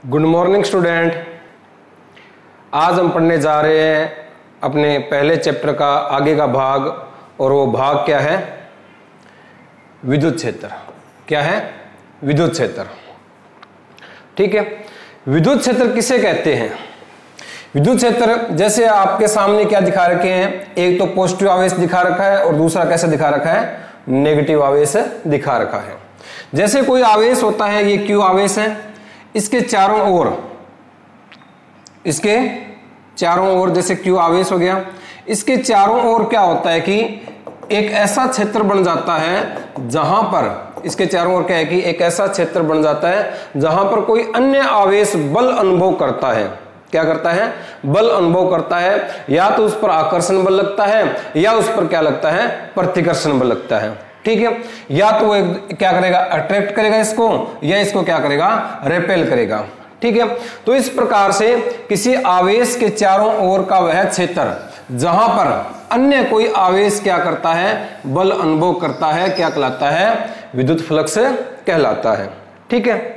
Good morning student. आज हम पढ़ने जा रहे हैं अपने पहले चैप्टर का आगे का भाग, और वो भाग क्या है? विद्युत क्षेत्र। क्या है? विद्युत क्षेत्र। ठीक है, विद्युत क्षेत्र किसे कहते हैं? विद्युत क्षेत्र जैसे आपके सामने क्या दिखा रखे हैं, एक तो पॉजिटिव आवेश दिखा रखा है और दूसरा कैसे दिखा रखा है? नेगेटिव आवेश दिखा रखा है। जैसे कोई आवेश होता है, ये क्यू आवेश है, इसके चारों ओर जैसे क्यू आवेश हो गया, इसके चारों ओर क्या होता है कि एक ऐसा क्षेत्र बन जाता है जहां पर, इसके चारों ओर क्या है कि एक ऐसा क्षेत्र बन जाता है जहां पर कोई अन्य आवेश बल अनुभव करता है। क्या करता है? बल अनुभव करता है। या तो उस पर आकर्षण बल लगता है या उस पर क्या लगता है? प्रतिकर्षण बल लगता है। ठीक है, या तो वो क्या करेगा? अट्रैक्ट करेगा इसको, या इसको क्या करेगा? रेपेल करेगा। ठीक है, तो इस प्रकार से किसी आवेश के चारों ओर का वह क्षेत्र जहां पर अन्य कोई आवेश क्या करता है? बल अनुभव करता है, क्या कहलाता है? विद्युत फ्लक्स कहलाता है। ठीक है,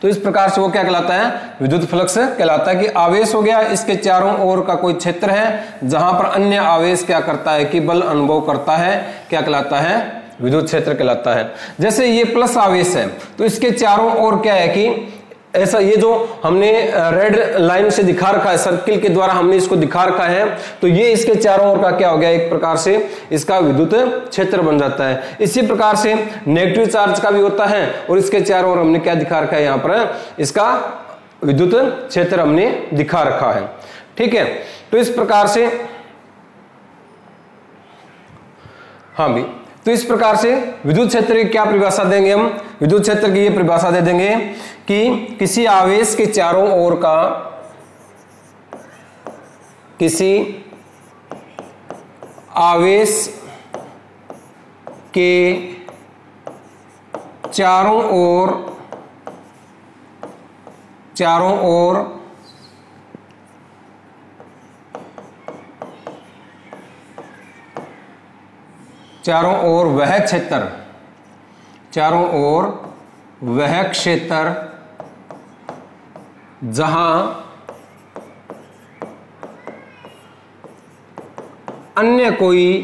तो इस प्रकार से वो क्या कहलाता है? विद्युत फ्लक्स कहलाता है कि आवेश हो गया, इसके चारों ओर का कोई क्षेत्र है जहां पर अन्य आवेश क्या करता है कि बल अनुभव करता है, क्या कहलाता है? विद्युत क्षेत्र कहलाता है। जैसे ये प्लस आवेश है, तो इसके चारों ओर क्या है कि ऐसा, ये जो हमने रेड लाइन से दिखा रखा है, सर्किल के द्वारा हमने इसको दिखा रखा है, तो ये इसके चारों ओर का क्या हो गया? एक प्रकार से इसका विद्युत क्षेत्र बन जाता है। इसी प्रकार से नेगेटिव चार्ज का भी होता है, और इसके चारों ओर हमने क्या दिखा रखा है? यहाँ पर इसका विद्युत क्षेत्र हमने दिखा रखा है। ठीक है, तो इस प्रकार से हाँ भी, तो इस प्रकार से विद्युत क्षेत्र की क्या परिभाषा देंगे हम? विद्युत क्षेत्र की ये परिभाषा दे देंगे कि किसी आवेश के चारों ओर का, किसी आवेश के चारों ओर वह क्षेत्र जहां अन्य कोई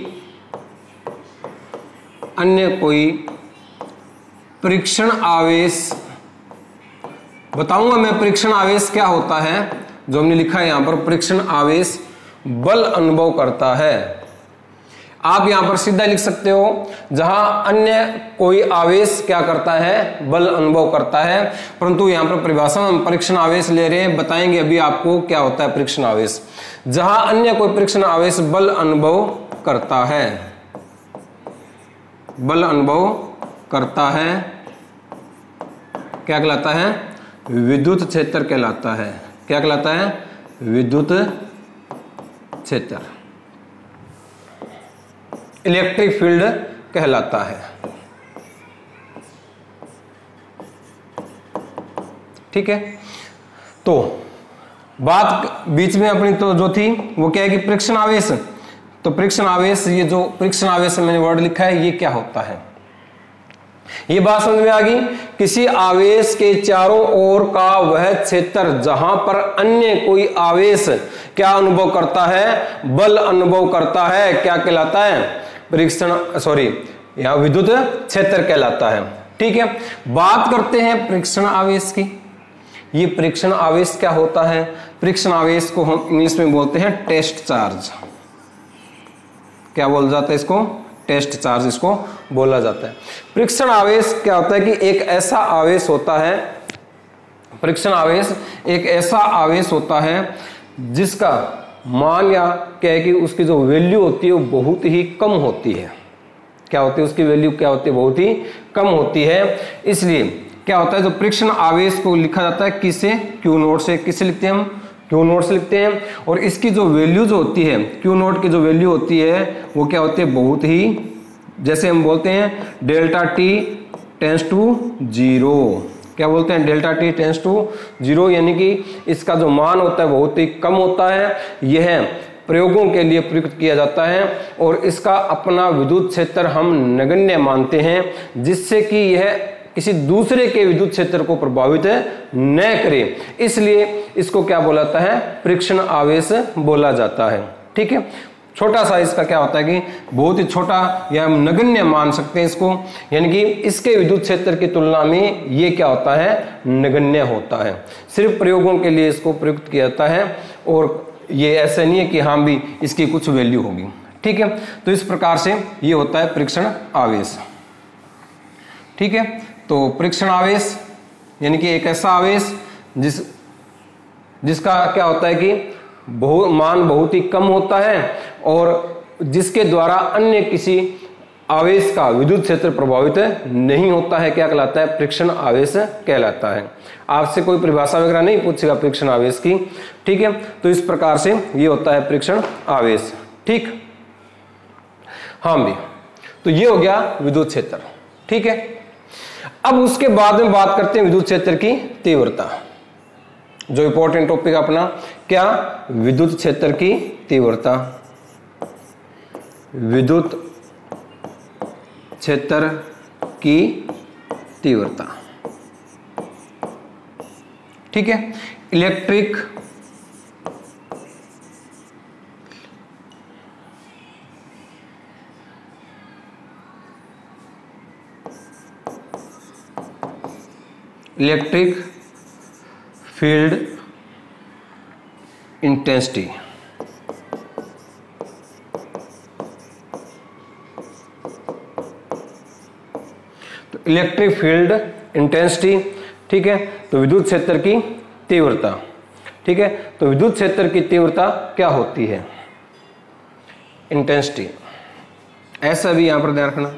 परीक्षण आवेश, बताऊंगा मैं परीक्षण आवेश क्या होता है, जो हमने लिखा है यहां पर, परीक्षण आवेश बल अनुभव करता है। आप यहां पर सीधा लिख सकते हो, जहां अन्य कोई आवेश क्या करता है? बल अनुभव करता है। परंतु यहां पर परिभाषा में हम परीक्षण आवेश ले रहे हैं, बताएंगे अभी आपको क्या होता है परीक्षण आवेश। जहां अन्य कोई परीक्षण आवेश बल अनुभव करता है, क्या कहलाता है? विद्युत क्षेत्र कहलाता है। क्या कहलाता है? विद्युत क्षेत्र, इलेक्ट्रिक फील्ड कहलाता है। ठीक है, तो बात बीच में अपनी तो जो थी वो क्या है कि परीक्षण आवेश, तो परीक्षण आवेश, ये जो परीक्षण आवेश मैंने वर्ड लिखा है, ये क्या होता है? ये बात समझ में आ गई? किसी आवेश के चारों ओर का वह क्षेत्र जहां पर अन्य कोई आवेश क्या अनुभव करता है? बल अनुभव करता है, क्या कहलाता है? यहां विद्युत क्षेत्र कहलाता है। ठीक है, बात करते हैं परीक्षण आवेश की। ये परीक्षण आवेश क्या होता है? परीक्षण आवेश को हम इंग्लिश में बोलते हैं टेस्ट चार्ज। क्या बोला जाता है इसको? टेस्ट चार्ज इसको बोला जाता है। परीक्षण आवेश क्या होता है कि एक ऐसा आवेश होता है, परीक्षण आवेश एक ऐसा आवेश होता है जिसका मान, या क्या है कि उसकी जो वैल्यू होती है वो बहुत ही कम होती है। क्या होती है? उसकी वैल्यू क्या होती है? बहुत ही कम होती है। इसलिए क्या होता है, जो परीक्षण आवेश को लिखा जाता है किसे? क्यू नोट से। किसे लिखते हैं हम? क्यू नोट से लिखते हैं। और इसकी जो वैल्यू जो होती है, क्यू नोट की जो वैल्यू होती है वो क्या होती है? बहुत ही, जैसे हम बोलते हैं डेल्टा टी टेंस टू 0। क्या बोलते हैं? डेल्टा टी टेंस टू 0, यानी कि इसका जो मान होता है बहुत ही कम होता है। यह प्रयोगों के लिए प्रयुक्त किया जाता है और इसका अपना विद्युत क्षेत्र हम नगण्य मानते हैं, जिससे कि यह किसी दूसरे के विद्युत क्षेत्र को प्रभावित न करे, इसलिए इसको क्या बोला जाता है, परीक्षण आवेश बोला जाता है। ठीक है, छोटा सा इसका क्या होता है कि बहुत ही छोटा या नगण्य मान सकते हैं इसको, यानी कि इसके विद्युत क्षेत्र की तुलना में ये क्या होता है, नगण्य होता है। सिर्फ प्रयोगों के लिए इसको प्रयुक्त किया जाता है और ये ऐसा नहीं है कि हाँ भी इसकी कुछ वैल्यू होगी। ठीक है, तो इस प्रकार से ये होता है परीक्षण आवेश। ठीक है, तो परीक्षण आवेश यानी कि एक ऐसा आवेश जिसका क्या होता है कि मान बहुत ही कम होता है और जिसके द्वारा अन्य किसी आवेश का विद्युत क्षेत्र प्रभावित नहीं होता है, क्या कहलाता है, परीक्षण आवेश कहलाता है। आपसे कोई परिभाषा वगैरह नहीं पूछेगा परीक्षण आवेश की। ठीक है, तो इस प्रकार से ये होता है परीक्षण आवेश। ठीक, हाँ भी, तो ये हो गया विद्युत क्षेत्र। ठीक है, अब उसके बाद में बात करते हैं विद्युत क्षेत्र की तीव्रता, जो इंपॉर्टेंट टॉपिक अपना क्या, विद्युत क्षेत्र की तीव्रता। विद्युत क्षेत्र की तीव्रता। ठीक है, इलेक्ट्रिक फील्ड इंटेंसिटी। तो इलेक्ट्रिक फील्ड इंटेंसिटी, ठीक है, तो विद्युत क्षेत्र की तीव्रता। ठीक है, तो विद्युत क्षेत्र की तीव्रता क्या होती है, इंटेंसिटी। ऐसा भी यहां पर ध्यान रखना,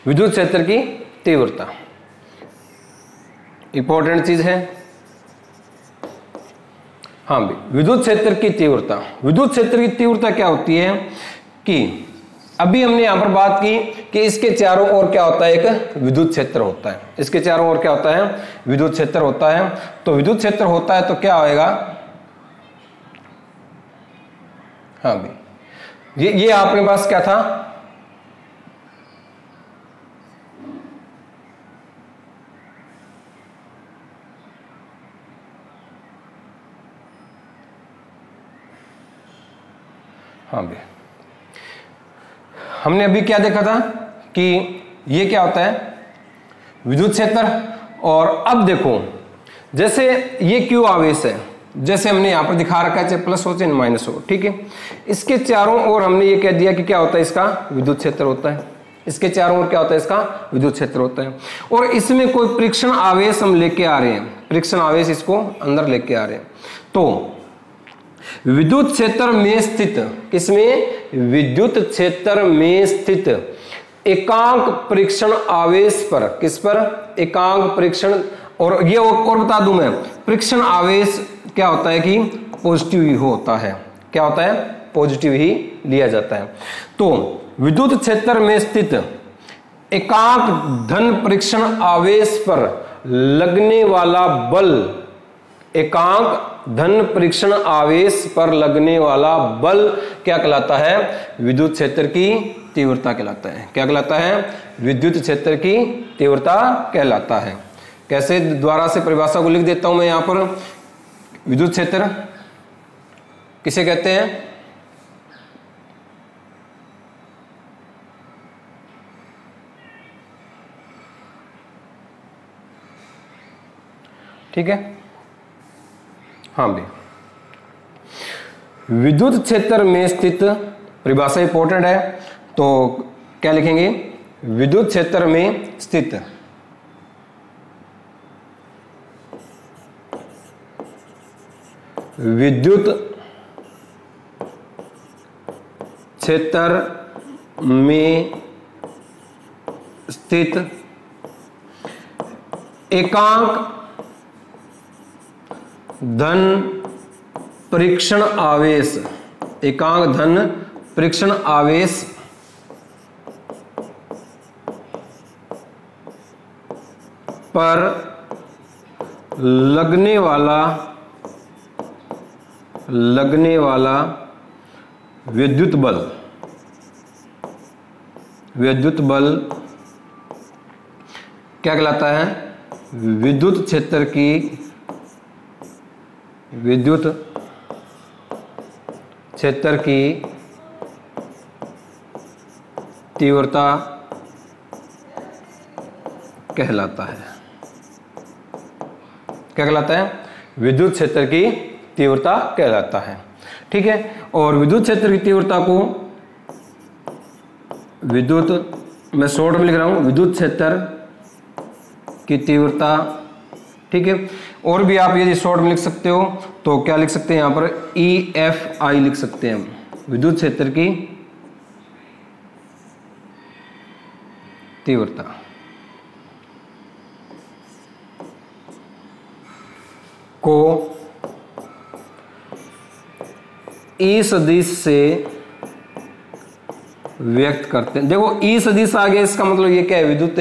विद्युत क्षेत्र की तीव्रता इंपॉर्टेंट चीज है। हाँ भी, विद्युत क्षेत्र की तीव्रता, विद्युत क्षेत्र की तीव्रता क्या होती है कि अभी हमने यहां पर बात की कि इसके चारों ओर क्या होता है, एक विद्युत क्षेत्र होता है। इसके चारों ओर क्या होता है, विद्युत क्षेत्र होता है। तो विद्युत क्षेत्र होता है तो क्या होएगा, हाँ भी, ये आपके पास क्या था, हाँ भी, हमने अभी क्या देखा था कि ये क्या होता है, विद्युत क्षेत्र। और अब देखो, जैसे ये क्यू आवेश है, जैसे हमने यहां पर दिखा रखा है, चाहे प्लस हो चाहे माइनस हो। ठीक है, इसके चारों ओर हमने ये कह दिया कि क्या होता है, इसका विद्युत क्षेत्र होता है। इसके चारों ओर क्या होता है, इसका विद्युत क्षेत्र होता है। और इसमें कोई परीक्षण आवेश हम लेके आ रहे हैं, परीक्षण आवेश इसको अंदर लेके आ रहे हैं। तो विद्युत क्षेत्र में स्थित, किसमें, विद्युत क्षेत्र में स्थित एकांक परीक्षण आवेश पर, किस पर, एकांक परीक्षण। और ये और बता दूं मैं, परीक्षण आवेश क्या होता है कि पॉजिटिव ही होता है। क्या होता है, पॉजिटिव ही लिया जाता है। तो विद्युत क्षेत्र में स्थित एकांक धन परीक्षण आवेश पर लगने वाला बल, एकांक धन परीक्षण आवेश पर लगने वाला बल क्या कहलाता है, विद्युत क्षेत्र की तीव्रता कहलाता है। क्या कहलाता है, विद्युत क्षेत्र की तीव्रता कहलाता है। कैसे, द्वारा से परिभाषा को लिख देता हूं मैं यहां पर। विद्युत क्षेत्र किसे कहते हैं, ठीक है, हाँ भी, विद्युत क्षेत्र में स्थित, परिभाषा इंपॉर्टेंट है, तो क्या लिखेंगे, विद्युत क्षेत्र में स्थित विद्युत क्षेत्र में स्थित एकांक धन परीक्षण आवेश, एकांक धन परीक्षण आवेश पर लगने वाला विद्युत बल क्या कहलाता है? विद्युत क्षेत्र की तीव्रता कहलाता है। क्या कहलाता है? विद्युत क्षेत्र की तीव्रता कहलाता है। ठीक है, और विद्युत क्षेत्र की तीव्रता को मैं शॉर्ट में लिख रहा हूं, विद्युत क्षेत्र की तीव्रता। ठीक है, और भी आप यदि शॉर्ट में लिख सकते हो तो क्या लिख सकते हैं यहां पर? EFI लिख सकते हैं, विद्युत क्षेत्र की तीव्रता। को E सदिश से व्यक्त करते हैं। देखो E सदिश आ गया, इसका मतलब ये क्या है? विद्युत,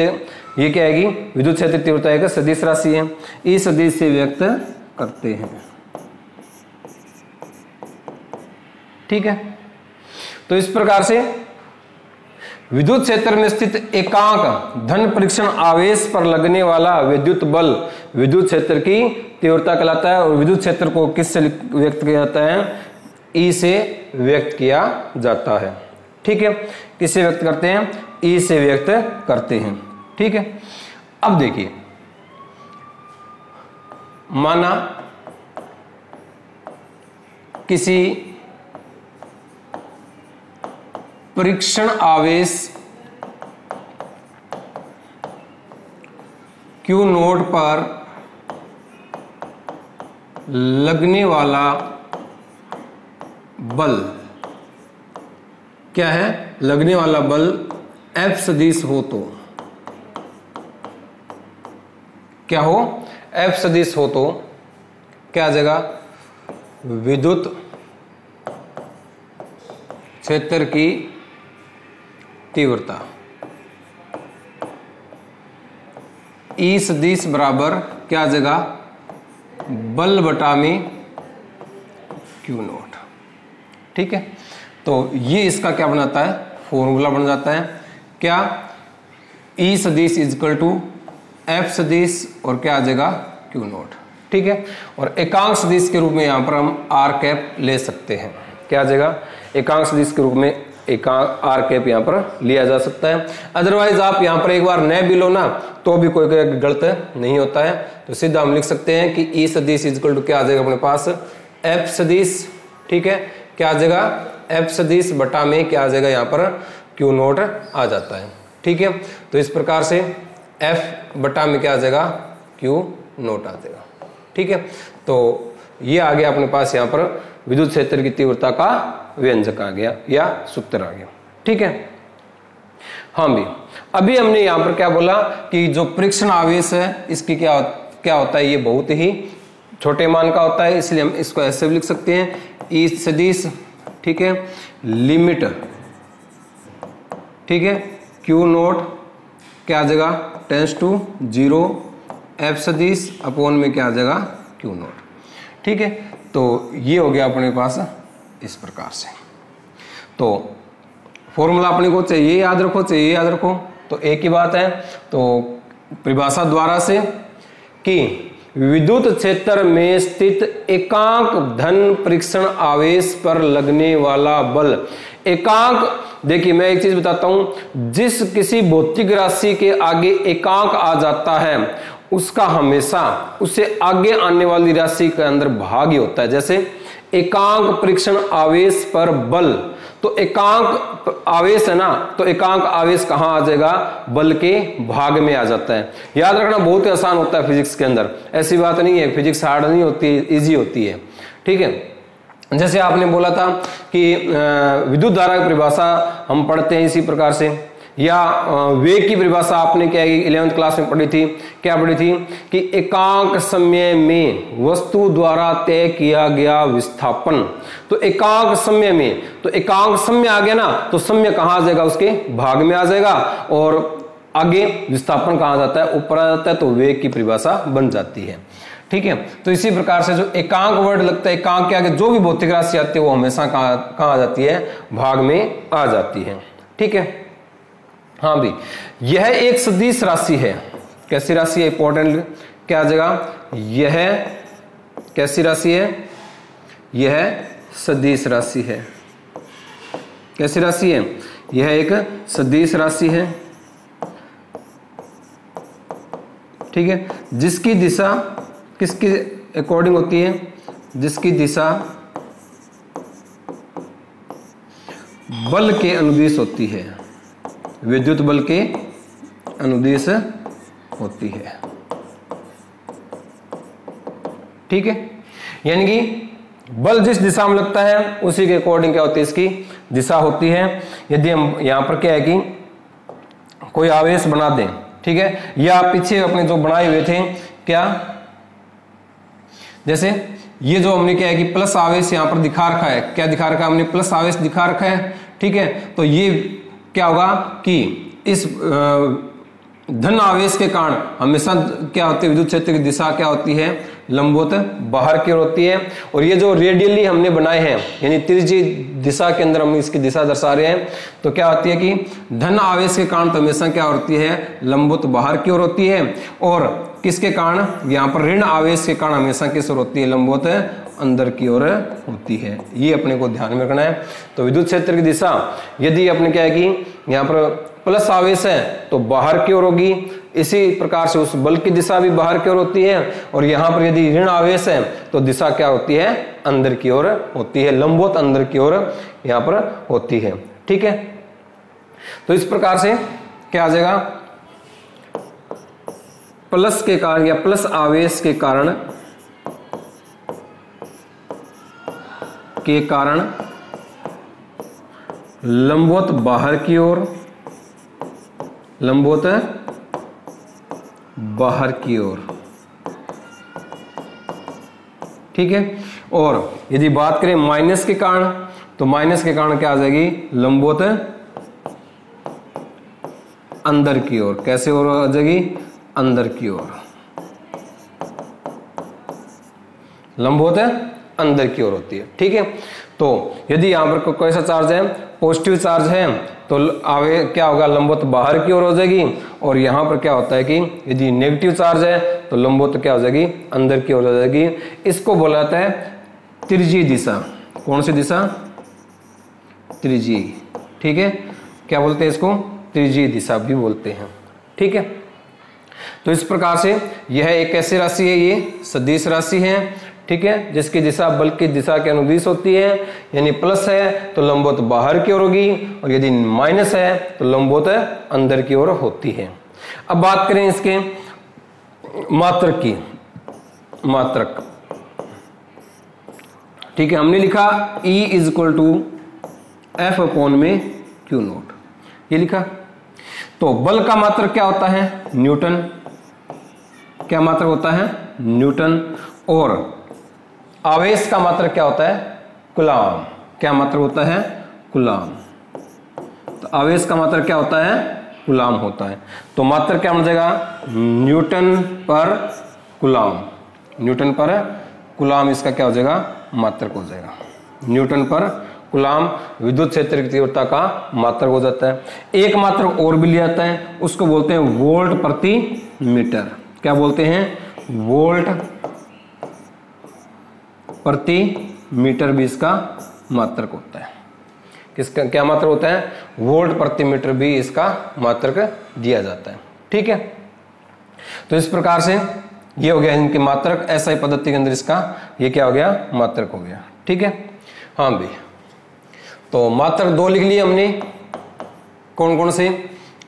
ये क्या है कि विद्युत क्षेत्र तीव्रता एक सदिश राशि है, E सदिश से व्यक्त करते हैं। ठीक है, तो इस प्रकार से विद्युत क्षेत्र में स्थित एकांक धन परीक्षण आवेश पर लगने वाला विद्युत बल विद्युत क्षेत्र की तीव्रता कहलाता है। और विद्युत क्षेत्र को किससे व्यक्त किया जाता है? E से व्यक्त किया जाता है। ठीक है, किससे व्यक्त करते हैं? E से व्यक्त करते हैं। ठीक है, अब देखिए, माना किसी परीक्षण आवेश Q नोड पर लगने वाला बल क्या है? लगने वाला बल F सदिश हो तो क्या हो? F सदिश हो तो क्या आ जाएगा? विद्युत क्षेत्र की तीव्रता E सदिश बराबर क्या आ जाएगा? बल बटा में Q नोट। ठीक है, तो ये इसका क्या बनाता है? फॉर्मूला बन जाता है। क्या? E सदिश इजकल टू F सदिश और क्या आ जाएगा? Q note. ठीक है, और एकांक सदिश के रूप में यहां पर हम R कैप ले सकते हैं। क्या आ जाएगा? एकांक सदिश के रूप में एकांक R कैप यहां पर लिया जा सकता है। अदरवाइज आप यहां पर एक बार न भी लो ना तो भी कोई गलत नहीं होता है। तो सीधा हम लिख सकते हैं कि E सदिश इजकल टू क्या आ जाएगा अपने पास? F सदिश। ठीक है, क्या आ जाएगा? F सदिश बटा में क्या आ जाएगा? यहां पर Q नोट आ जाता है। ठीक है, तो इस प्रकार से F बटा में क्या आ जाएगा? Q नोट आ जाएगा। ठीक है, तो ये आ गया अपने पास यहां पर विद्युत क्षेत्र की तीव्रता का व्यंजक आ गया या सूत्र आ गया। ठीक है, हाँ भी अभी हमने यहां पर क्या बोला कि जो परीक्षण आवेश है इसकी क्या होता है? ये बहुत ही छोटे मान का होता है, इसलिए हम इसको ऐसे भी लिख सकते हैं E सदिश। ठीक है, लिमिट। ठीक है, Q नोट क्या आ जाएगा? टेंस टू 0 F सदिश अपॉन में क्या आ जाएगा? Q note. ठीक है, तो ये हो गया अपने पास इस प्रकार से। तो फॉर्मूला अपने को चाहिए याद रखो, तो एक ही बात है। तो परिभाषा द्वारा से कि विद्युत क्षेत्र में स्थित एकांक धन परीक्षण आवेश पर लगने वाला बल। एकांक, देखिए मैं एक चीज बताता हूं, जिस किसी भौतिक राशि के आगे एकांक आ जाता है उसका हमेशा उससे आगे आने वाली राशि के अंदर भाग ही होता है। जैसे एकांक परीक्षण आवेश पर बल, तो एकांक आवेश है ना, तो एकांक आवेश कहां आ जाएगा? बल के भाग में आ जाता है। याद रखना, बहुत ही आसान होता है फिजिक्स के अंदर, ऐसी बात नहीं है, फिजिक्स हार्ड नहीं होती, इजी होती है। ठीक है, जैसे आपने बोला था कि विद्युत धारा की परिभाषा हम पढ़ते हैं इसी प्रकार से, या वेग की परिभाषा आपने क्या 11वीं क्लास में पढ़ी थी। क्या पढ़ी थी? कि एकांक समय में वस्तु द्वारा तय किया गया विस्थापन। तो एकांक समय में, तो एकांक समय आ गया ना, तो समय कहां आ जाएगा? उसके भाग में आ जाएगा, और आगे विस्थापन कहां जाता है? ऊपर आ जाता है, तो वेग की परिभाषा बन जाती है। ठीक है, तो इसी प्रकार से जो एकांक वर्ड लगता है, एकांक के आगे जो भी भौतिक राशि आती है वो हमेशा कहां आ जाती है? भाग में आ जाती है। ठीक है, हाँ भी यह एक सदिश राशि है। कैसी राशि है, इंपॉर्टेंट क्या आ जाएगा, यह कैसी राशि है, यह सदिश राशि है। कैसी राशि है, यह एक सदिश राशि है, ठीक है, जिसकी दिशा किसके अकॉर्डिंग होती है, जिसकी दिशा बल के अनुदिश होती है, विद्युत बल के अनुदिश होती है, ठीक है। यानी कि बल जिस दिशा में लगता है उसी के अकॉर्डिंग क्या होती है, इसकी दिशा होती है। यदि हम यहां पर क्या है कि कोई आवेश बना दें, ठीक है, या पीछे अपने जो बनाए हुए थे क्या, जैसे ये जो हमने क्या है कि प्लस आवेश यहां पर दिखा रखा है, क्या दिखा रखा है हमने, प्लस आवेश दिखा रखा है, ठीक है। तो ये क्या होगा कि इस धन आवेश के कारण हमेशा क्या होती है, विद्युत क्षेत्र की दिशा क्या होती है, लंबवत बाहर की ओर होती है। और ये जो रेडियली हमने बनाए हैं, यानी तिरछी दिशा के अंदर हम इसकी दिशा दर्शा रहे हैं, तो क्या होती है कि धन आवेश के कारण तो हमेशा क्या होती है, लंबवत बाहर की ओर होती है, और किसके कारण, यहाँ पर ऋण आवेश के कारण हमेशा किस ओर होती है, लंबवत अंदर की ओर होती है। ये अपने को ध्यान में रखना है। तो विद्युत क्षेत्र की दिशा यदि अपने क्या है कि यहाँ पर प्लस आवेश है तो बाहर की ओर होगी, इसी प्रकार से उस बल की दिशा भी बाहर की ओर होती है, और यहां पर यदि ऋण आवेश है तो दिशा क्या होती है, अंदर की ओर होती है, लंबवत अंदर की ओर यहां पर होती है, ठीक है। तो इस प्रकार से क्या आ जाएगा, प्लस के कारण या प्लस आवेश के कारण लंबवत बाहर की ओर, लंबवत बाहर की ओर, ठीक है। और यदि बात करें माइनस के कारण, तो माइनस के कारण क्या आ जाएगी, लंबवत अंदर की ओर, कैसे ओर आ जाएगी, अंदर की ओर, लंबवत अंदर की ओर होती है, ठीक है। तो यदि यहां पर कोई सा चार्ज है, पॉजिटिव चार्ज है, तो आगे क्या होगा, लंबवत बाहर की ओर हो जाएगी, और यहां पर क्या होता है कि यदि नेगेटिव चार्ज है तो लंबवत क्या हो जाएगी, अंदर की ओर हो जाएगी। इसको बोला जाता है त्रिज्यीय दिशा। कौन सी दिशा, त्रिज्यीय, ठीक है। क्या बोलते हैं इसको, त्रिज्यीय दिशा भी बोलते हैं, ठीक है। तो इस प्रकार से यह एक कैसी राशि है, ये सदिश राशि है, ठीक है, जिसकी दिशा बल की दिशा के अनुदिश होती है। यानी प्लस है तो लंबवत बाहर की ओर होगी, और यदि माइनस है तो लंबवत अंदर की ओर होती है। अब बात करें इसके मात्रक की, मात्रक, ठीक है। हमने लिखा E is equal to F upon में Q नोट, ये लिखा। तो बल का मात्रक क्या होता है, न्यूटन। क्या मात्रक होता है, न्यूटन। और आवेश का मात्रक क्या होता है, कूलाम। क्या मात्रक होता है, कूलाम। तो आवेश का मात्रक क्या होता है, कूलाम होता है। तो मात्रक क्या बन जाएगा, न्यूटन पर कूलाम। न्यूटन पर कूलाम इसका क्या हो जाएगा, मात्रक हो जाएगा। न्यूटन पर कूलाम विद्युत क्षेत्र की तीव्रता का मात्रक हो जाता है। एक मात्रक और भी लिया जाता है, उसको बोलते हैं वोल्ट प्रति मीटर। क्या बोलते हैं, वोल्ट प्रति मीटर भी इसका मात्रक होता है। किसका क्या मात्रक होता है, वोल्ट प्रति मीटर भी इसका मात्रक दिया जाता है, ठीक है। तो इस प्रकार से ये हो गया इनके मात्रक, एसआई पद्धति के अंदर इसका ये क्या हो गया, मात्रक हो गया, ठीक है। हाँ भाई, तो मात्रक दो लिख लिए हमने, कौन कौन से,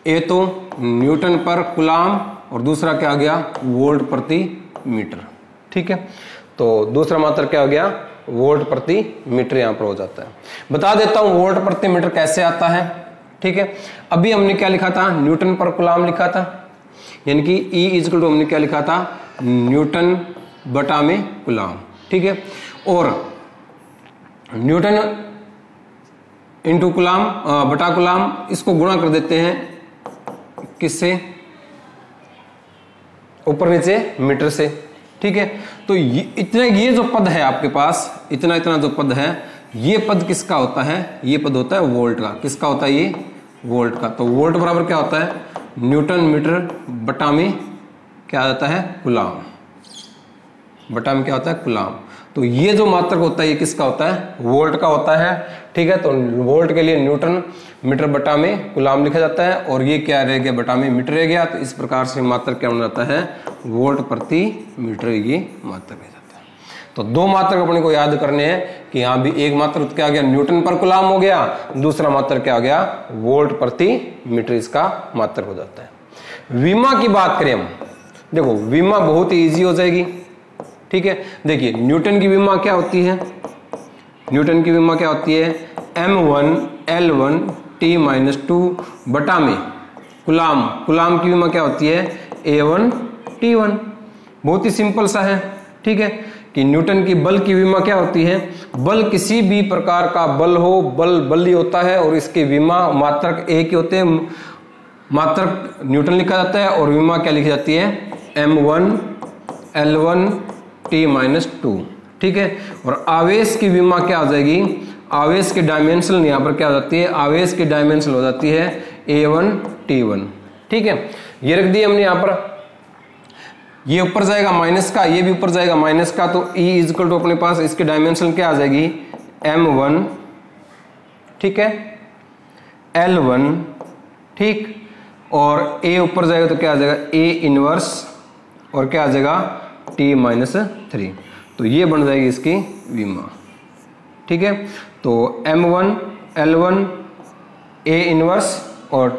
ए तो न्यूटन पर कूलाम, और दूसरा क्या आ गया, वोल्ट प्रति मीटर, ठीक है। तो दूसरा मात्रक क्या हो गया, वोल्ट प्रति मीटर यहां पर हो जाता है। बता देता हूं वोल्ट प्रति मीटर कैसे आता है, ठीक है। अभी हमने क्या लिखा था, न्यूटन पर कूलाम लिखा था, यानी कि E इज इक्वल टू हमने क्या लिखा था, न्यूटन बटा में कूलाम, ठीक है। और न्यूटन इंटू कूलाम बटा कूलाम, इसको गुणा कर देते हैं किससे, ऊपर नीचे मीटर से, ठीक है। तो ये जो पद है आपके पास, इतना जो पद है, ये पद किसका होता है, ये पद होता है वोल्ट का। किसका होता है ये, वोल्ट का। तो वोल्ट बराबर क्या होता है, न्यूटन मीटर बटा में क्या आ जाता है, कूलाम, बटा में क्या होता है, कूलाम। तो ये जो मात्रक होता है ये किसका होता है, वोल्ट का होता है। ठीक है, तो वोल्ट के लिए न्यूटन मीटर बटा में कूलाम लिखा जाता है, और ये क्या रह गया, बटा में मीटर रह गया। तो इस प्रकार से मात्रक क्या बन जाता है, वोल्ट प्रति मीटर, ये मात्रक रह जाता है। तो दो मात्रक अपने को याद करने हैं कि यहाँ भी एक मात्रक क्या आ गया, न्यूटन पर कूलाम हो गया, दूसरा मात्रक क्या आ गया, वोल्ट प्रति मीटर, इसका मात्रक हो जाता है। विमा की बात करें हम, देखो विमा बहुत ही ईजी हो जाएगी। ठीक है, देखिए न्यूटन की विमा क्या होती है, न्यूटन की विमा क्या होती है, m1 L1 T-2 बटा में कूलाम, कूलाम की विमा क्या होती है, A1 T1। बहुत ही सिंपल सा है। ठीक है, कि न्यूटन की बल की विमा क्या होती है, बल किसी भी प्रकार का बल हो, बल ही होता है, और इसके विमा मात्रक एक ही होते हैं, मात्रक न्यूटन लिखा जाता है, और विमा क्या लिखी जाती है, m1 L1 T-2। ठीक है, और आवेश की विमा क्या आ जाएगी, आवेश की डायमेंशन यहाँ पर क्या हो जाती है, आवेश की डायमेंशन हो जाती है A1 T1। ठीक है, ये रख दिए हमने यहाँ पर, ये ऊपर जाएगा माइनस का, ये भी ऊपर जाएगा माइनस का, तो E इक्वल टू अपने पास इसकी डायमेंशन क्या आ जाएगी, m1, ठीक है, L1, ठीक, और A ऊपर जाएगा तो क्या आ जाएगा, A इनवर्स, और क्या आ जाएगा, T-3। तो ये बन जाएगी इसकी विमा। ठीक है, तो m1 L1 A इनवर्स और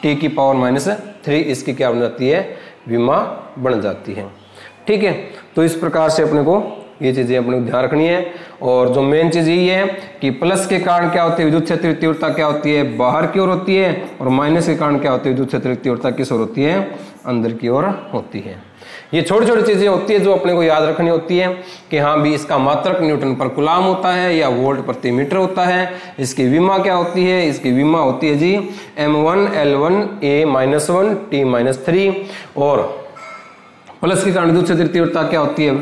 T⁻³ इसकी क्या बन जाती है, विमा बन जाती है। ठीक है, तो इस प्रकार से अपने को ये चीजें अपने को ध्यान रखनी है। और जो मेन चीज यही है कि प्लस के कारण क्या होती है, विद्युत क्षेत्र की तीव्रता क्या होती है, बाहर की ओर होती है, और माइनस के कारण क्या होती है, विद्युत क्षेत्र की तीव्रता किस ओर होती है, अंदर की ओर होती है। ये छोटी छोटी चीजें होती है जो अपने को याद रखनी होती है कि हाँ भी इसका मात्रक न्यूटन पर कूलाम होता है या वोल्ट प्रति मीटर होता है। इसकी विमा क्या होती है, इसकी विमा होती है जी m1 L1 A-1 T-3, और प्लस के कारण विद्युत क्षेत्र तीव्रता क्या होती है,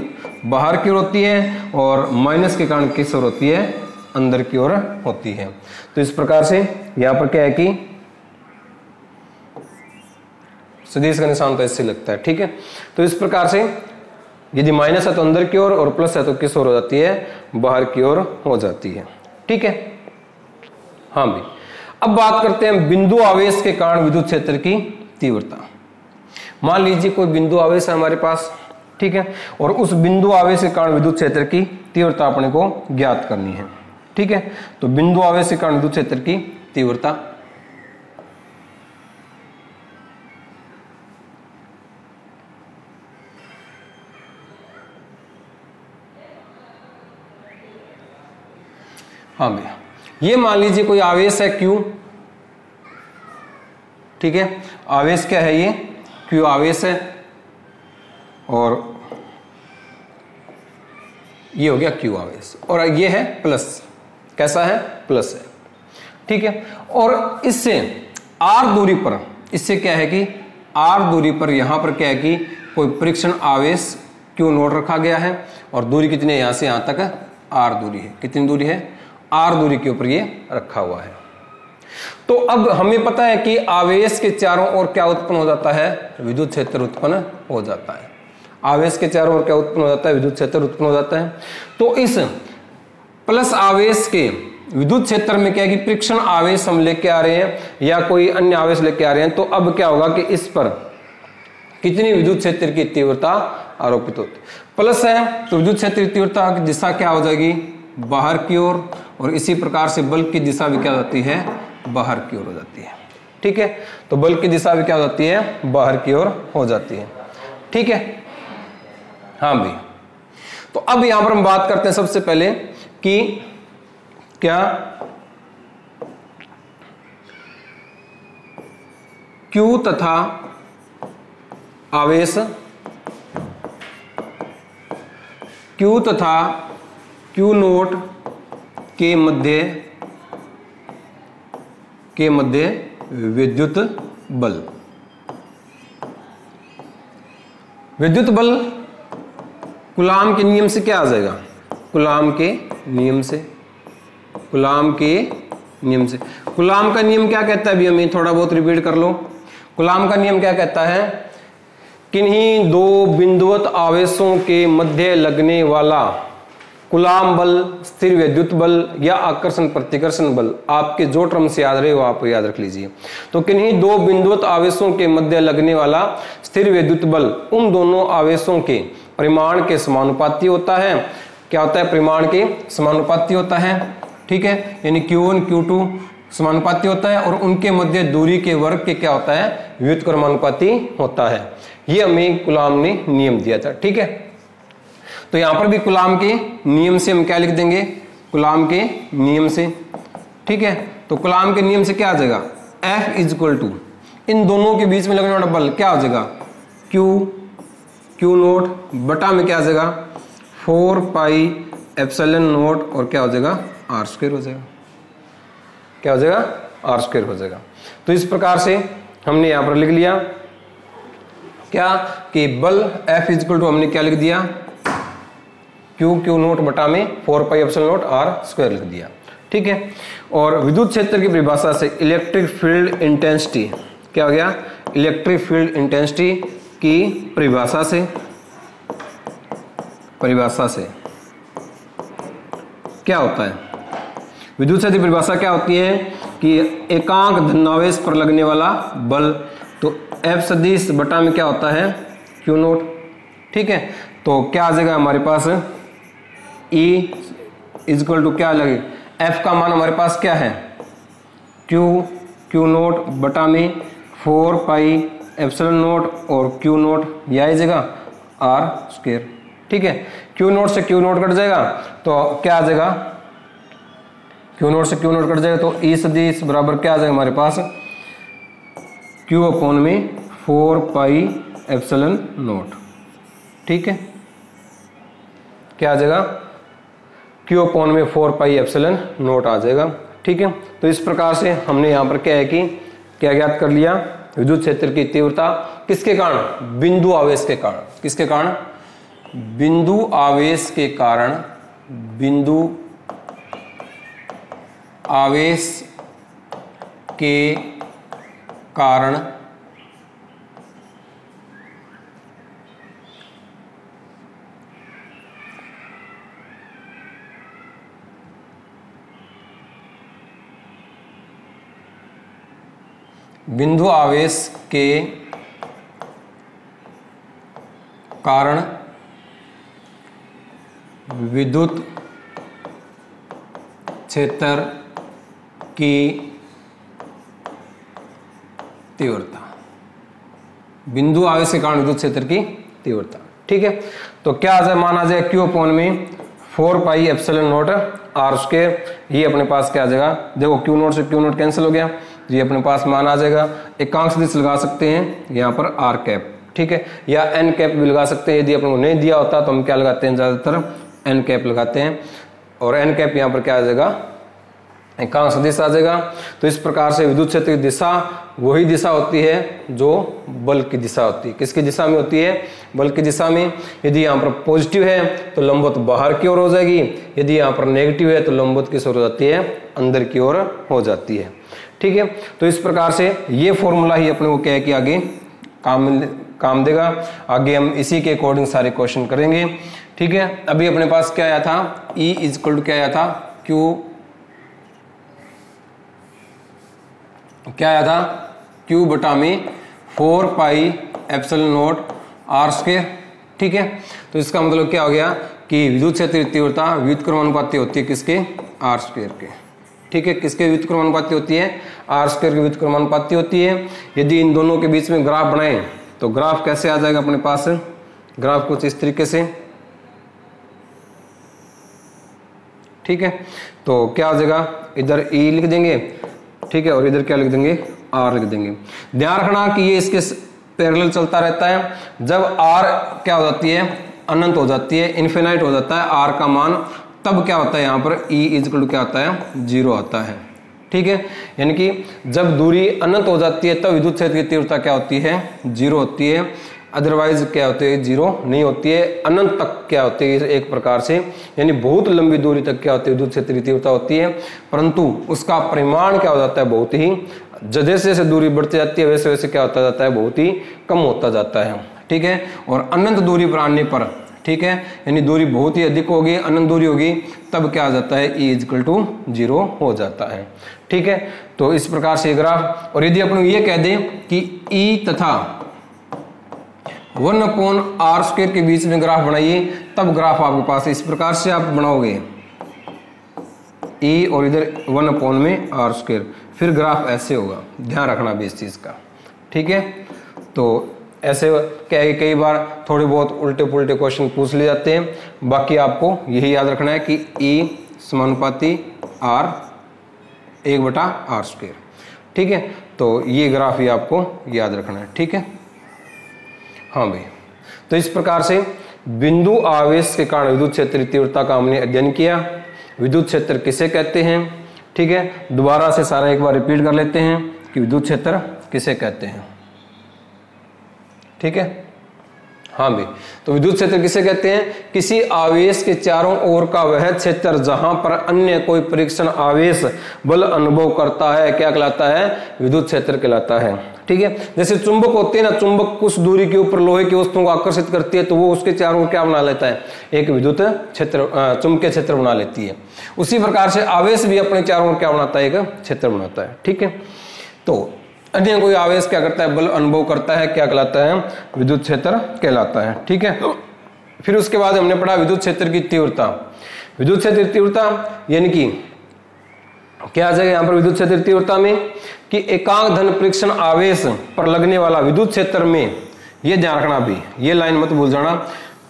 बाहर की ओर होती है, और माइनस के कारण किस ओर होती है, अंदर की ओर होती है। तो इस प्रकार से यहाँ पर क्या है कि सदिश का निशान तो ऐसे लगता है। ठीक है, तो इस प्रकार से यदि माइनस है तो अंदर की ओर, और प्लस है तो किस ओर हो जाती है, बाहर की ओर हो जाती है। ठीक है, हाँ भाई, अब बात करते हैं बिंदु आवेश के कारण विद्युत क्षेत्र की तीव्रता। मान लीजिए कोई बिंदु आवेश है हमारे पास, ठीक है, और उस बिंदु आवेश के कारण विद्युत क्षेत्र की तीव्रता अपने को ज्ञात करनी है। ठीक है, तो बिंदु आवेश के कारण विद्युत क्षेत्र की तीव्रता, हाँ भैया, ये मान लीजिए कोई आवेश है Q। ठीक है, आवेश क्या है, ये Q आवेश है, और ये हो गया Q आवेश, और ये है प्लस, कैसा है, प्लस है। ठीक है, और इससे R दूरी पर, इससे क्या है कि R दूरी पर यहां पर क्या है कि कोई परीक्षण आवेश Q0 रखा गया है, और दूरी कितनी है, यहां से यहां तक R दूरी है। कितनी दूरी है, R दूरी के ऊपर ये रखा हुआ है। तो अब हमें पता है कि आवेश के चारों ओर क्या उत्पन्न हो जाता है, विद्युत क्षेत्र उत्पन्न हो जाता है। आवेश के चारों ओर क्या उत्पन्न हो जाता है, विद्युत क्षेत्र उत्पन्न हो जाता है। तो इस प्लस आवेश के विद्युत क्षेत्र में क्या है कि परीक्षण आवेश हम लेके आ रहे हैं या कोई अन्य आवेश लेके आ रहे हैं, तो अब क्या होगा कि इस पर कितनी विद्युत क्षेत्र की तीव्रता आरोपित होती है। प्लस है तो विद्युत क्षेत्र की तीव्रता की दिशा क्या हो जाएगी, बाहर की ओर, और इसी प्रकार से बल की दिशा भी क्या होती है, बाहर की ओर हो जाती है। ठीक है, तो बल की दिशा भी क्या हो जाती है, बाहर की ओर हो जाती है। ठीक है, हाँ भाई, तो अब यहां पर हम बात करते हैं सबसे पहले कि क्या Q तथा आवेश, Q तथा Q0 के मध्य विद्युत बल, विद्युत बल कूलाम के नियम से क्या आ जाएगा, कूलाम के नियम से, कूलाम के नियम से। कूलाम का नियम क्या कहता है, अभी हमें थोड़ा बहुत रिपीट कर लो। कूलाम का नियम क्या कहता है किन्हीं दो बिंदुवत आवेशों के मध्य लगने वाला कूलाम बल, स्थिर विद्युत बल या आकर्षण प्रतिकर्षण बल, आपके जो टर्म से याद रहे वो आप याद रख लीजिए। तो किन्हीं दो बिंदुवत आवेशों के मध्य लगने वाला स्थिर विद्युत बल उन दोनों आवेशों के परिमाण के समानुपाती होता है। क्या होता है? परिमाण के समानुपाती होता है। ठीक है, यानी Q1 Q2 समानुपाती होता है और उनके मध्य दूरी के वर्ग के क्या होता है? व्युत्क्रमानुपाती होता है। ये हमें कूलाम ने नियम दिया था। ठीक है, तो यहां पर भी कूलाम के नियम से हम क्या लिख देंगे? कूलाम के नियम से। ठीक है, तो कूलाम के नियम से क्या आ जाएगा? F इज इक्वल टू इन दोनों के बीच में लगने वाला बल क्या हो जाएगा? Q नोट बटा में क्या आ जाएगा? 4 पाई एप्सिलॉन नोट और क्या हो जाएगा? R स्क्वायर हो जाएगा। क्या हो जाएगा? R स्क्वायर हो जाएगा। तो इस प्रकार से हमने यहां पर लिख लिया क्या कि बल F इज इक्वल टू हमने क्या लिख दिया? Q नोट बटा में 4 pi epsilon note R square लिख दिया। ठीक है, और विद्युत क्षेत्र की परिभाषा से इलेक्ट्रिक फील्ड इंटेंसिटी क्या हो गया? इलेक्ट्रिक फील्ड इंटेंसिटी की परिभाषा से क्या होता है? विद्युत क्षेत्र की परिभाषा क्या होती है कि एकांक धनावेश पर लगने वाला बल, तो F सदिश बटा में क्या होता है? Q note. ठीक है, तो क्या आ जाएगा हमारे पास? E इज इक्वल टू क्या लगे? F का मान हमारे पास क्या है? Q नोट बटा में 4 पाई एप्सिलॉन नोट और Q नोट यह आई जगह R स्क्वायर। ठीक है, Q नोट से Q नोट कट जाएगा तो क्या आ जाएगा? Q नोट से Q नोट कट जाएगा तो E सदिश बराबर क्या आ जाएगा हमारे पास? Q अपॉन में 4 पाई एप्सिलॉन नोट। ठीक है, क्या आ जाएगा? Q अपॉन में 4 पाई एप्सिलॉन नोट आ जाएगा। ठीक है, तो इस प्रकार से हमने यहाँ पर क्या है कि क्या ज्ञात कर लिया? विद्युत क्षेत्र की तीव्रता किसके कारण? बिंदु आवेश के कारण। किसके कारण? बिंदु आवेश के कारण। बिंदु आवेश के कारण बिंदु आवेश के कारण विद्युत क्षेत्र की तीव्रता। बिंदु आवेश के कारण विद्युत क्षेत्र की तीव्रता। ठीक है, तो क्या आ जाए? मान आ जाए Q अपॉन में 4 pi epsilon note R square. ये अपने पास क्या आ जाएगा? देखो Q नोट से Q नोट कैंसिल हो गया, ये अपने पास मान आ जाएगा। एकांक सदिश लगा सकते हैं यहाँ पर R कैप। ठीक है, या N कैप भी लगा सकते हैं। यदि अपने को नहीं दिया होता तो हम क्या लगाते हैं? ज्यादातर N कैप लगाते हैं और N कैप यहाँ पर क्या आ जाएगा? एकांक सदिश आ जाएगा। तो इस प्रकार से विद्युत क्षेत्र की दिशा वही दिशा होती है जो बल की दिशा होती है। किसकी दिशा में होती है? बल की दिशा में। यदि यहाँ पर पॉजिटिव है तो लंबवत बाहर की ओर हो जाएगी, यदि यहाँ पर नेगेटिव है तो लंबवत किस ओर हो जाती है? अंदर की ओर हो जाती है। ठीक है, तो इस प्रकार से ये फॉर्मूला ही अपने को क्या है कि आगे काम देगा। आगे हम इसी के अकॉर्डिंग सारे क्वेश्चन करेंगे। ठीक है, अभी अपने पास क्या आया था? E इज इक्वल टू क्या आया था? क्या आया था? Q बटा में 4 pi epsilon note R square. ठीक है, तो इसका मतलब क्या हो गया कि विद्युत क्षेत्र की तीव्रता व्युत्क्रमानुपाती होती है किसके? R स्क्वायर के। ठीक है, किसके व्युत्क्रमानुपाती होती है? R स्क्वायर की व्युत्क्रमानुपाती होती है। यदि इन दोनों के बीच में ग्राफ बनाए तो ग्राफ कैसे आ जाएगा अपने पास? ग्राफ कुछ इस तरीके से। ठीक है, तो क्या हो जाएगा? इधर E लिख देंगे। ठीक है, और इधर क्या लिख देंगे? R लिख देंगे। ध्यान रखना कि ये इसके पैरेलल चलता रहता है। जब R क्या हो जाती है? अनंत हो जाती है, इन्फिनाइट हो जाता है R का मान, तब क्या होता है? यहाँ पर E इज इक्वल टू क्या आता है? 0 आता है। ठीक है, यानी कि जब दूरी अनंत हो जाती है तब विद्युत क्षेत्र की तीव्रता क्या होती है? 0 होती है। अदरवाइज क्या होती है? 0 नहीं होती है। अनंत तक क्या होती है? एक प्रकार से, यानी बहुत लंबी दूरी तक क्या होती है? विद्युत क्षेत्र की तीव्रता होती है, परंतु उसका परिमाण क्या हो जाता है? बहुत ही, जैसे जैसे दूरी बढ़ती जाती है वैसे वैसे क्या होता जाता है? बहुत ही कम होता जाता है। ठीक है, और अनंत दूरी पर आने पर, ठीक है, यानी दूरी बहुत ही अधिक होगी, अनंत दूरी होगी, तब क्या आ जाता है, E इक्वल टू 0 हो जाता है। ठीक है, तो इस प्रकार से ग्राफ, और यदि अपन ये कह दें कि E तथा 1/r² के बीच में ग्राफ बनाइए, तब ग्राफ आपके पास इस प्रकार से आप बनाओगे, E और इधर 1/r², फिर ग्राफ ऐसे होगा, ध्यान रखना भी इस चीज का। ठीक है, तो ऐसे क्या है, कई बार थोड़े बहुत उल्टे पुल्टे क्वेश्चन पूछ लिए जाते हैं, बाकी आपको यही याद रखना है कि E समानुपाती R 1/r²। ठीक है, तो ये ग्राफ ही आपको याद रखना है। ठीक है, हाँ भाई, तो इस प्रकार से बिंदु आवेश के कारण विद्युत क्षेत्र की तीव्रता का हमने अध्ययन किया। विद्युत क्षेत्र किसे कहते हैं? ठीक है, दोबारा से सारा एक बार रिपीट कर लेते हैं कि विद्युत क्षेत्र किसे कहते हैं। ठीक है, हाँ भाई, तो विद्युत क्षेत्र किसे कहते हैं? किसी आवेश के चारों ओर का वह क्षेत्र जहां पर अन्य कोई परीक्षण आवेश बल अनुभव करता है, क्या कहलाता है? विद्युत क्षेत्र कहलाता है। ठीक है, जैसे चुंबक होते हैं ना, चुंबक कुछ दूरी के ऊपर लोहे की वस्तुओं को आकर्षित करती है, तो वो उसके चारों ओर क्या बना लेता है? एक विद्युत क्षेत्र, चुंबकीय क्षेत्र बना लेती है। उसी प्रकार से आवेश भी अपने चारों ओर क्या बनाता है? एक क्षेत्र बनाता है। ठीक है, तो अन्य कोई आवेश क्या करता है? बल अनुभव करता है, क्या कहलाता है? विद्युत क्षेत्र कहलाता है। ठीक है, फिर उसके बाद हमने पढ़ा विद्युत क्षेत्र की तीव्रता। विद्युत क्षेत्र की तीव्रता यानी कि क्या आ जाएगा यहाँ पर विद्युत क्षेत्र की तीव्रता में कि एकांक धन परीक्षण आवेश पर लगने वाला विद्युत क्षेत्र में, ये ध्यान रखना भी, ये लाइन मत भूल जाना,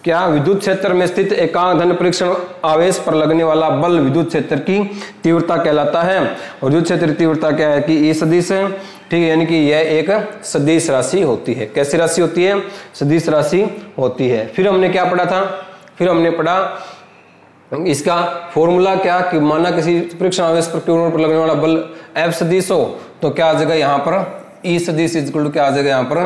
क्या विद्युत क्षेत्र में स्थित एकांक धन परीक्षण आवेश पर लगने वाला बल विद्युत क्षेत्र की तीव्रता कहलाता है। और विद्युत क्षेत्र की तीव्रता क्या है कि E सदिश है। ठीक है, यानी कि यह एक सदिश राशि होती है। कैसी राशि होती है? सदिश राशि होती है। फिर हमने क्या पढ़ा था? फिर हमने पढ़ा इसका फॉर्मूला क्या कि माना किसी परीक्षण आवेश पर Q नोट पर लगने वाला बल F सदिश हो, तो क्या आ जाएगा यहाँ पर? E सदिश इक्वल टू क्या आ जाएगा यहाँ पर?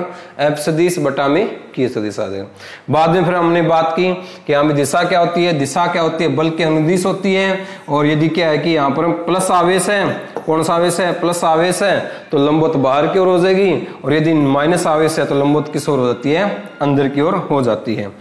F सदिश बटा में Q सदिश आ जाएगा। बाद में फिर हमने बात की कि यहाँ में दिशा क्या होती है? दिशा क्या होती है? बल के अनुदिश होती है। और यदि क्या है कि यहाँ पर प्लस आवेश है, कौन सा आवेश है? प्लस आवेश है, तो लंबवत बाहर की ओर हो जाएगी, और यदि माइनस आवेश है तो लंबवत किस ओर हो जाती है? अंदर की ओर हो जाती है।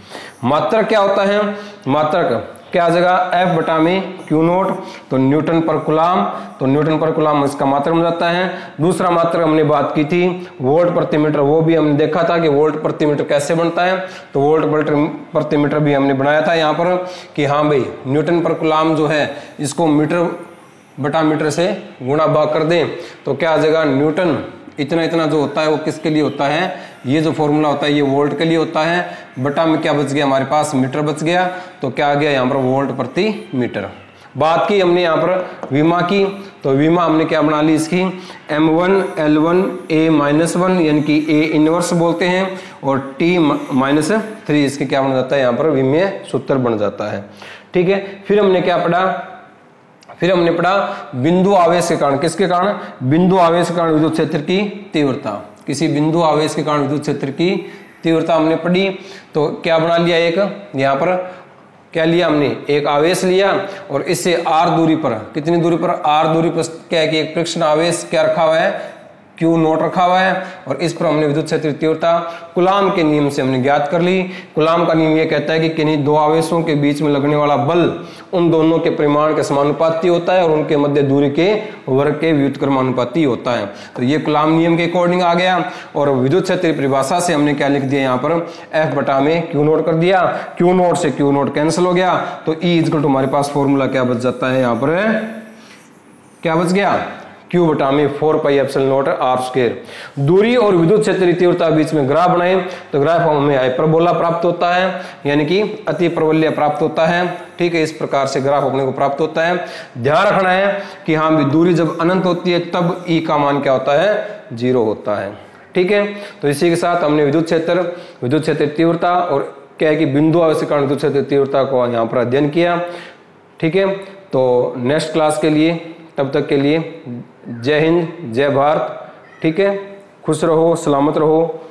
मात्रक क्या होता है? मात्रक क्या आ जाएगा? F बटा में Q नोट, तो न्यूटन पर कूलाम, तो न्यूटन पर कूलाम इसका मात्रक बन जाता है। दूसरा मात्रक हमने बात की थी वोल्ट प्रति मीटर, वो भी हमने देखा था कि वोल्ट प्रति मीटर कैसे बनता है, तो वोल्ट प्रति मीटर भी हमने बनाया था यहाँ पर कि हाँ भाई न्यूटन पर कूलाम जो है इसको मीटर बटा मीटर से गुणा भाग कर दें, तो क्या आ जाएगा? न्यूटन इतना इतना जो होता है वो किसके लिए होता है? ये जो फॉर्मूला होता है ये वोल्ट के लिए होता है, बटा में क्या बच गया हमारे पास? मीटर बच गया, तो क्या आ गया यहाँ पर? वोल्ट प्रति मीटर। बात की हमने यहाँ पर विमा की, तो विमा हमने क्या बना ली इसकी? M1 L1 A-1 यानी कि A इनवर्स बोलते हैं, और T-3 इसके क्या बन जाता है? यहाँ पर विमेय सूत्र बन जाता है। ठीक है, फिर हमने क्या पढ़ा? फिर हमने पढ़ा बिंदु आवेश के कारण, किसके कारण? बिंदु आवेश के कारण विद्युत क्षेत्र की तीव्रता। किसी बिंदु आवेश के कारण विद्युत क्षेत्र की तीव्रता हमने पढ़ी, तो क्या बना लिया? एक यहाँ पर क्या लिया हमने? एक आवेश लिया, और इससे R दूरी पर, कितनी दूरी पर? R दूरी पर क्या है कि एक परीक्षण आवेश क्या रखा हुआ है? Q नोट रखा हुआ है, और इस पर हमने विद्युत क्षेत्र की तीव्रता कूलाम के नियम से हमने ज्ञात कर ली। कूलाम का नियम ये कहता है कि किन्हीं दो आवेशों के बीच में लगने वाला बल उन दोनों के परिमाण के समानुपाती होता है, और उनके मध्य दूरी के वर्ग के व्युत्क्रमानुपाती होता है। तो ये कूलाम नियम के अकॉर्डिंग आ गया। और विद्युत क्षेत्र की परिभाषा से हमने क्या लिख दिया यहाँ पर? F बटा में Q नोट कर दिया, Q नोट से Q नोट कैंसिल हो गया, तो E इक्वल टू हमारे पास फॉर्मूला क्या बच जाता है? यहाँ पर क्या बच गया? Q बटा में 4 पाई एप्सिलॉन नॉट R²। दूरी और विद्युत क्षेत्र की तीव्रता बीच में ग्राफ बनाए, तो ग्राफ हमें हाइपरबोला प्राप्त होता है, यानी कि अति प्रवलय प्राप्त होता है। ठीक है, इस प्रकार से ग्राफ अपने को प्राप्त होता है। ध्यान रखना है कि हाँ भी दूरी जब अनंत होती है तब E का मान क्या होता है? 0 होता है। ठीक है, तो इसी के साथ हमने विद्युत क्षेत्र की तीव्रता और क्या है कि बिंदु आवेश के कारण विद्युत क्षेत्र की तीव्रता को यहाँ पर अध्ययन किया। ठीक है, तो नेक्स्ट क्लास के लिए, तब तक के लिए जय हिंद, जय भारत। ठीक है, खुश रहो, सलामत रहो।